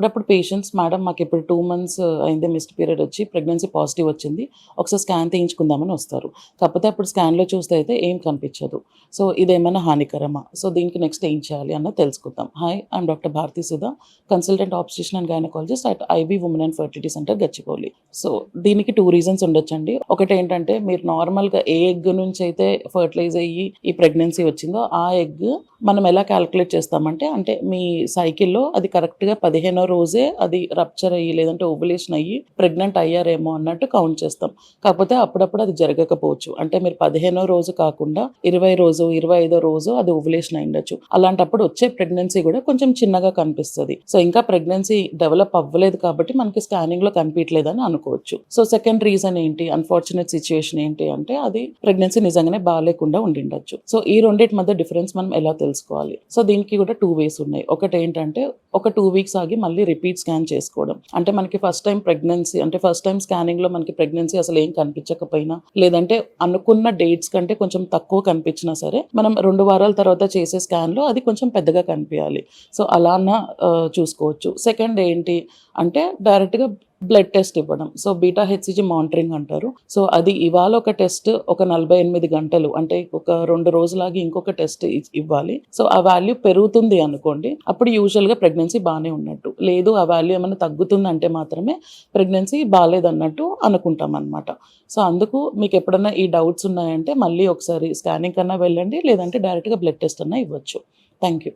అప్పుడప్పుడు patients madam మాకిప్పుడు 2 months అయింది missed period వచ్చి ప్రెగ్నెన్సీ పాజిటివ్ వచ్చింది. ఒకసారి స్కాన్ తీయించుకుందామని వస్తారు. కాకపోతే అప్పుడు స్కాన్‌లో చూస్తే అయితే ఏం కనిపించదు. సో, ఇదేమన్నా హానికరమా? సో, దీనికి నెక్స్ట్ ఏం చేయాలి అన్నది తెలుసుకుందాం. Hi! I'm doctor Bharathi Sudha, consultant obstetrician and gynaecologist at IV women and fertility centre Gachibowli. So, దీనికి 2 రీజన్స్ ఉండొచ్చండి. ఒకటేంటంటే మీరు నార్మల్‌గా ఏ ఎగ్ నుంచయితే ఫెర్టిలైజ్ అయ్యి ఈ ప్రెగ్నెన్సీ వచ్చిందో ఆ ఎగ్ మనం ఎలా కాలిక్యులేట్ చేస్తామంటే, అంటే మీ సైకిల్‌లో అది కరెక్ట్‌గా 15వ రోజే అది రప్చర్ అయ్యి లేదంటే ఓవ్యులేషన్ అయ్యి ప్రెగ్నెంట్ అయ్యారేమో అన్నట్టు కౌంట్ చేస్తాం. కాకపోతే అప్పుడప్పుడు అది జరగకపోవచ్చు. అంటే మీరు 15వ రోజు కాకుండా 20 రోజు, 25వ రోజు అది ఓవ్యులేషన్ అయ్యుండొచ్చు. అలాంటప్పుడు వచ్చే ప్రెగ్నెన్సీ కూడా కొంచెం చిన్నగా కనిపిస్తది. సో, ఇంకా ప్రెగ్నెన్సీ డెవలప్ అవ్వలేదు కాబట్టి మనకి స్కానింగ్‌లో కనిపియట్లేదని అనుకోవచ్చు. సో, సెకండ్ రీజన్ ఏంటి? అన్‌ఫార్చునేట్ సిట్యుయేషన్ ఏంటి అంటే అది ప్రెగ్నెన్సీ నిజంగానే బాలేకుండా ఉండిండొచ్చు. సో, ఈ రెండిటి మధ్య డిఫరెన్స్ మనం ఎలా తెలుసుకోవాలి? సో, దీనికి కూడా 2 వేస్ ఉన్నాయి. ఒకటేంటంటే ఒక 2 వీక్స్ ఆగి మళ్ళీ రిపీట్ స్కాన్ చేసుకోవడం. అంటే మనకి ఫస్ట్ టైమ్ ప్రెగ్నెన్సీ అంటే ఫస్ట్ టైమ్ స్కానింగ్‌లో మనకి ప్రెగ్నెన్సీ అసలేం కనిపించకపోయినా, లేదంటే అనుకున్న డేట్స్ కంటే కొంచెం తక్కువ కనిపించినా సరే, మనం 2 వారాల తర్వాత చేసే స్కాన్‌లో అది కొంచెం పెద్దగా కనిపియాలి. సో, అలానా చూసుకోవచ్చు. సెకండ్ ఏంటి అంటే డైరెక్ట్‌గా బ్లడ్ టెస్ట్ ఇవ్వడం. సో, బీటా హెచ్‌సీజీ మానిటరింగ్ అంటారు. సో, అది ఇవాళ ఒక టెస్ట్ ఒక 48 గంటలు అంటే ఒక 2 రోజులాగి ఇంకొక టెస్ట్ ఇవ్వాలి. సో, ఆ వాల్యూ పెరుగుతుంది అనుకోండి, అప్పుడు యూజువల్‌గా ప్రెగ్నెన్సీ బానే ఉన్నట్టు. లేదు ఆ వాల్యూ ఏమన్నా తగ్గుతుందంటే మాత్రమే ప్రెగ్నెన్సీ బాలేదన్నట్టు అనుకుంటామనమాట. సో, అందుకు మీకెప్పుడన్నా ఈ డౌట్స్ ఉన్నాయంటే మళ్ళీ ఒకసారి స్కానింగ్ కన్నా వెళ్ళండి. లేదంటే డైరెక్ట్‌గా బ్లడ్ టెస్ట్ అన్నా ఇవ్వచ్చు. Thank you.